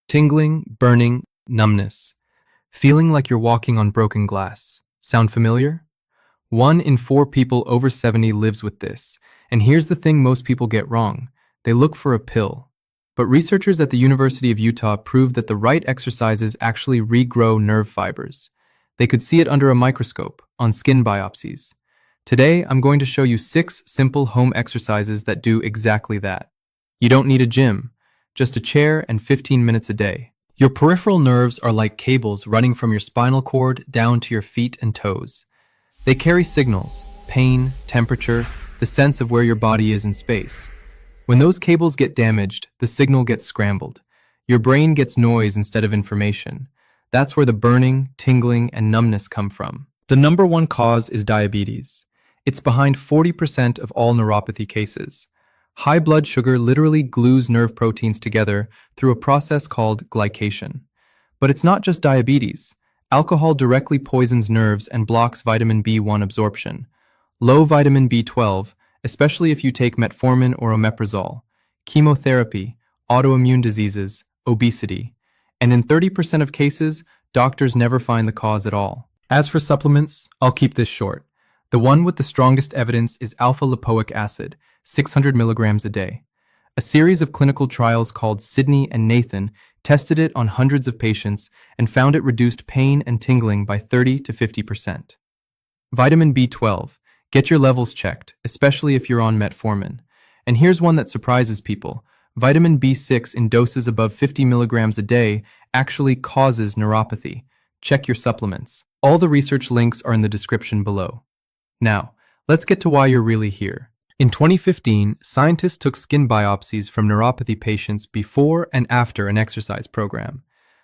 Tingling, burning, numbness. Feeling like you're walking on broken glass. Sound familiar? 1 in 4 people over 70 lives with this. And here's the thing most people get wrong. They look for a pill. But researchers at the University of Utah proved that the right exercises actually regrow nerve fibers. They could see it under a microscope, on skin biopsies. Today, I'm going to show you 6 simple home exercises that do exactly that. You don't need a gym, just a chair and 15 minutes a day. Your peripheral nerves are like cables running from your spinal cord down to your feet and toes. They carry signals, pain, temperature, the sense of where your body is in space. When those cables get damaged, the signal gets scrambled. Your brain gets noise instead of information. That's where the burning, tingling, and numbness come from. The number one cause is diabetes. It's behind 40% of all neuropathy cases. High blood sugar literally glues nerve proteins together through a process called glycation. But it's not just diabetes. Alcohol directly poisons nerves and blocks vitamin B1 absorption. Low vitamin B12, especially if you take metformin or omeprazole, chemotherapy, autoimmune diseases, obesity. And in 30% of cases, doctors never find the cause at all. As for supplements, I'll keep this short. The one with the strongest evidence is alpha-lipoic acid, 600 milligrams a day. A series of clinical trials called Sydney and Nathan tested it on hundreds of patients and found it reduced pain and tingling by 30 to 50%. Vitamin B12. Get your levels checked, especially if you're on metformin. And here's one that surprises people. Vitamin B6 in doses above 50 milligrams a day actually causes neuropathy. Check your supplements. All the research links are in the description below. Now, let's get to why you're really here. In 2015, scientists took skin biopsies from neuropathy patients before and after an exercise program.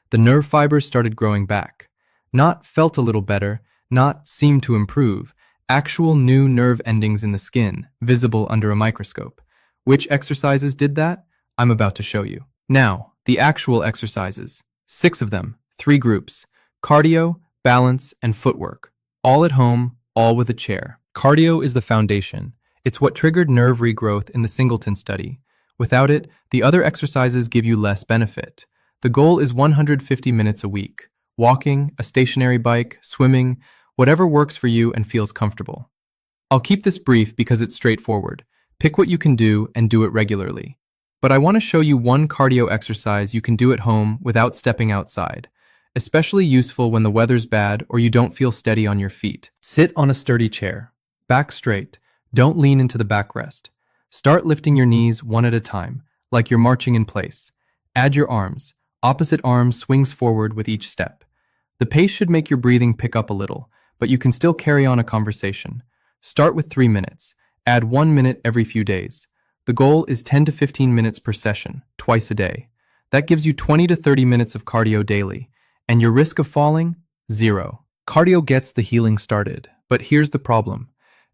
The nerve fibers started growing back. Not felt a little better, not seemed to improve. Actual new nerve endings in the skin, visible under a microscope. Which exercises did that? I'm about to show you. Now, the actual exercises. 6 of them, 3 groups. Cardio, balance, and footwork. All at home, all with a chair. Cardio is the foundation. It's what triggered nerve regrowth in the Singleton study. Without it, the other exercises give you less benefit. The goal is 150 minutes a week. Walking, a stationary bike, swimming, whatever works for you and feels comfortable. I'll keep this brief because it's straightforward. Pick what you can do and do it regularly. But I want to show you one cardio exercise you can do at home without stepping outside. Especially useful when the weather's bad or you don't feel steady on your feet. Sit on a sturdy chair. Back straight. Don't lean into the backrest. Start lifting your knees one at a time, like you're marching in place. Add your arms. Opposite arm swings forward with each step. The pace should make your breathing pick up a little, but you can still carry on a conversation. Start with 3 minutes. Add 1 minute every few days. The goal is 10 to 15 minutes per session, twice a day. That gives you 20 to 30 minutes of cardio daily. And your risk of falling? 0. Cardio gets the healing started, but here's the problem.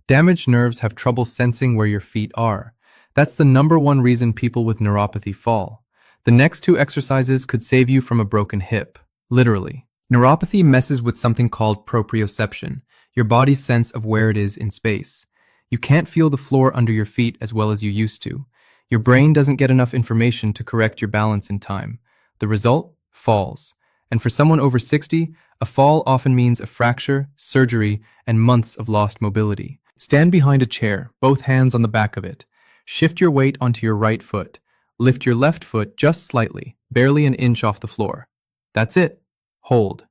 Damaged nerves have trouble sensing where your feet are. That's the number one reason people with neuropathy fall. The next 2 exercises could save you from a broken hip, literally. Neuropathy messes with something called proprioception, your body's sense of where it is in space. You can't feel the floor under your feet as well as you used to. Your brain doesn't get enough information to correct your balance in time. The result? Falls. And for someone over 60, a fall often means a fracture, surgery, and months of lost mobility. Stand behind a chair, both hands on the back of it. Shift your weight onto your right foot. Lift your left foot just slightly, barely an inch off the floor. That's it. Hold.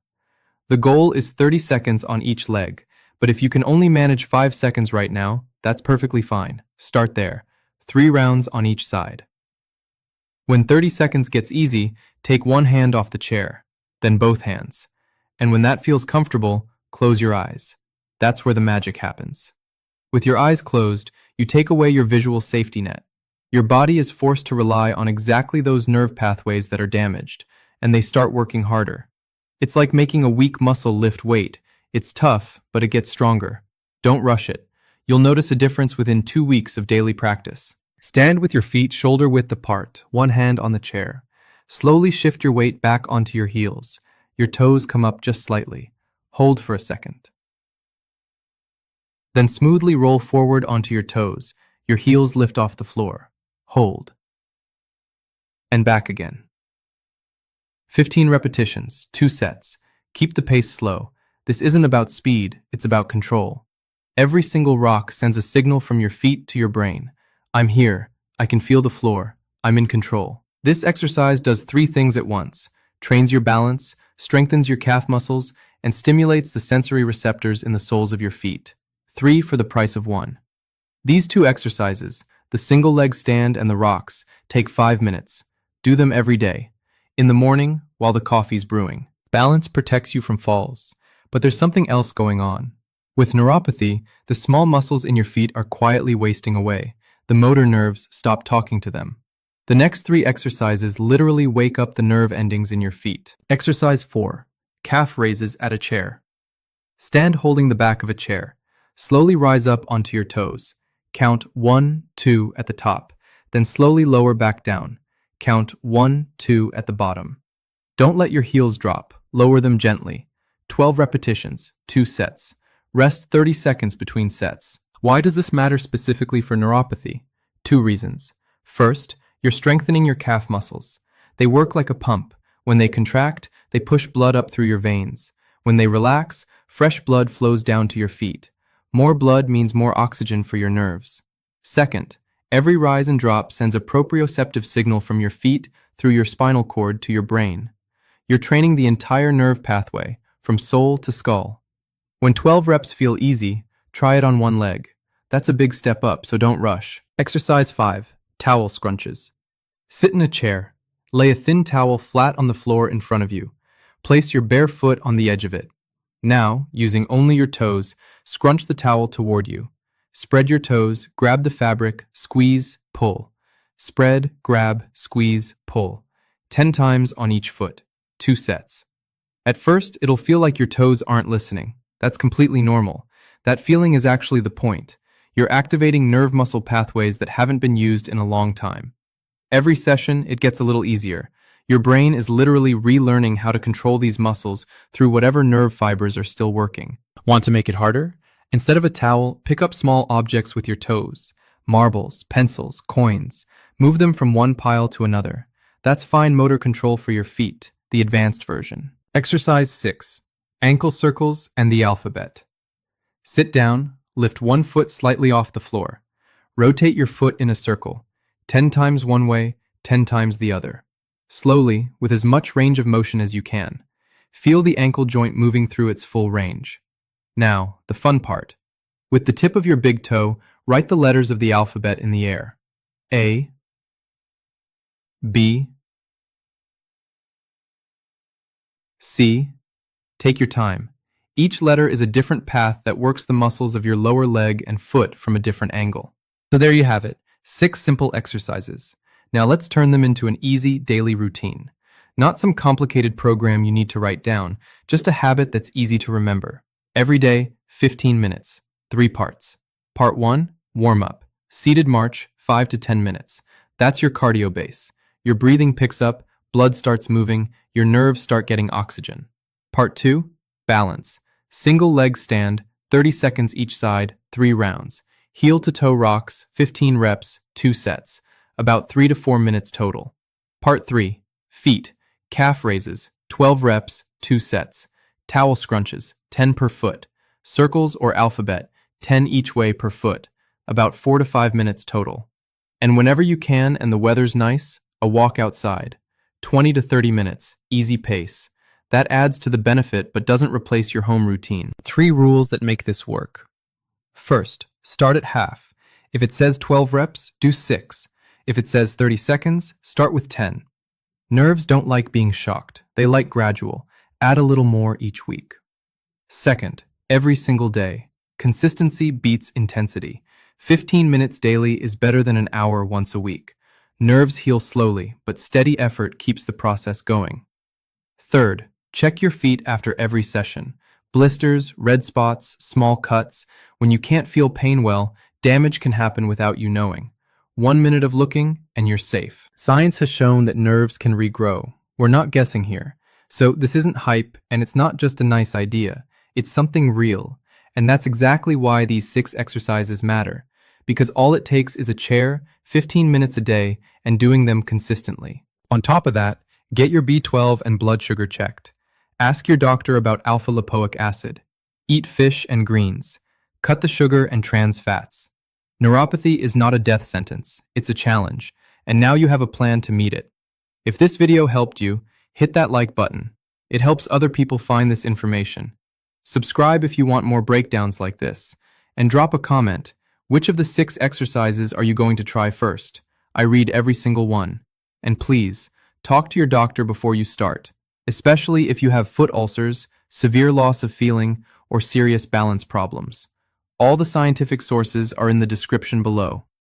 The goal is 30 seconds on each leg, but if you can only manage 5 seconds right now, that's perfectly fine. Start there. 3 rounds on each side. When 30 seconds gets easy, take one hand off the chair, then both hands. And when that feels comfortable, close your eyes. That's where the magic happens. With your eyes closed, you take away your visual safety net. Your body is forced to rely on exactly those nerve pathways that are damaged, and they start working harder. It's like making a weak muscle lift weight. It's tough, but it gets stronger. Don't rush it. You'll notice a difference within 2 weeks of daily practice. Stand with your feet shoulder width apart, one hand on the chair. Slowly shift your weight back onto your heels. Your toes come up just slightly. Hold for a second. Then smoothly roll forward onto your toes. Your heels lift off the floor. Hold. And back again. 15 repetitions, 2 sets. Keep the pace slow. This isn't about speed, it's about control. Every single rock sends a signal from your feet to your brain. I'm here. I can feel the floor. I'm in control. This exercise does 3 things at once: trains your balance, strengthens your calf muscles, and stimulates the sensory receptors in the soles of your feet. 3 for the price of 1. These 2 exercises, the single leg stand and the rocks, take 5 minutes. Do them every day. In the morning, while the coffee's brewing. Balance protects you from falls, but there's something else going on. With neuropathy, the small muscles in your feet are quietly wasting away. The motor nerves stop talking to them. The next 3 exercises literally wake up the nerve endings in your feet. Exercise 4. Calf raises at a chair. Stand holding the back of a chair. Slowly rise up onto your toes. Count 1, 2 at the top, then slowly lower back down. Count 1, 2 at the bottom. Don't let your heels drop. Lower them gently. 12 repetitions, 2 sets. Rest 30 seconds between sets. Why does this matter specifically for neuropathy? 2 reasons. First, you're strengthening your calf muscles. They work like a pump. When they contract, they push blood up through your veins. When they relax, fresh blood flows down to your feet. More blood means more oxygen for your nerves. Second, every rise and drop sends a proprioceptive signal from your feet through your spinal cord to your brain. You're training the entire nerve pathway, from sole to skull. When 12 reps feel easy, try it on one leg. That's a big step up, so don't rush. Exercise 5. Towel scrunches. Sit in a chair. Lay a thin towel flat on the floor in front of you. Place your bare foot on the edge of it. Now, using only your toes, scrunch the towel toward you. Spread your toes, grab the fabric, squeeze, pull. Spread, grab, squeeze, pull. 10 times on each foot. 2 sets. At first, it'll feel like your toes aren't listening. That's completely normal. That feeling is actually the point. You're activating nerve muscle pathways that haven't been used in a long time. Every session, it gets a little easier. Your brain is literally relearning how to control these muscles through whatever nerve fibers are still working. Want to make it harder? Instead of a towel, pick up small objects with your toes. Marbles, pencils, coins. Move them from one pile to another. That's fine motor control for your feet, the advanced version. Exercise 6. Ankle circles and the alphabet. Sit down, lift one foot slightly off the floor. Rotate your foot in a circle. 10 times one way, 10 times the other. Slowly, with as much range of motion as you can. Feel the ankle joint moving through its full range. Now, the fun part. With the tip of your big toe, write the letters of the alphabet in the air. A, B, C. Take your time. Each letter is a different path that works the muscles of your lower leg and foot from a different angle. So there you have it, 6 simple exercises. Now let's turn them into an easy daily routine. Not some complicated program you need to write down, just a habit that's easy to remember. Every day, 15 minutes, 3 parts. Part 1, warm up. Seated march, 5 to 10 minutes. That's your cardio base. Your breathing picks up, blood starts moving, your nerves start getting oxygen. Part 2, balance. Single leg stand, 30 seconds each side, 3 rounds. Heel to toe rocks, 15 reps, 2 sets. About 3 to 4 minutes total. Part 3, feet. Calf raises, 12 reps, 2 sets. Towel scrunches, 10 per foot. Circles or alphabet, 10 each way per foot. About 4 to 5 minutes total. And whenever you can and the weather's nice, a walk outside. 20 to 30 minutes, easy pace. That adds to the benefit but doesn't replace your home routine. 3 rules that make this work. First, start at half. If it says 12 reps, do 6. If it says 30 seconds, start with 10. Nerves don't like being shocked. They like gradual. Add a little more each week. Second, every single day. Consistency beats intensity. 15 minutes daily is better than an hour once a week. Nerves heal slowly, but steady effort keeps the process going. Third, check your feet after every session. Blisters, red spots, small cuts. When you can't feel pain well, damage can happen without you knowing. 1 minute of looking, and you're safe. Science has shown that nerves can regrow. We're not guessing here. So this isn't hype, and it's not just a nice idea. It's something real. And that's exactly why these 6 exercises matter. Because all it takes is a chair, 15 minutes a day, and doing them consistently. On top of that, Get your B12 and blood sugar checked. Ask your doctor about alpha lipoic acid. Eat fish and greens. Cut the sugar and trans fats. Neuropathy is not a death sentence, it's a challenge, and now you have a plan to meet it. If this video helped you, hit that like button. It helps other people find this information. Subscribe if you want more breakdowns like this, and drop a comment. Which of the 6 exercises are you going to try first? I read every single one. And please, talk to your doctor before you start, especially if you have foot ulcers, severe loss of feeling, or serious balance problems. All the scientific sources are in the description below.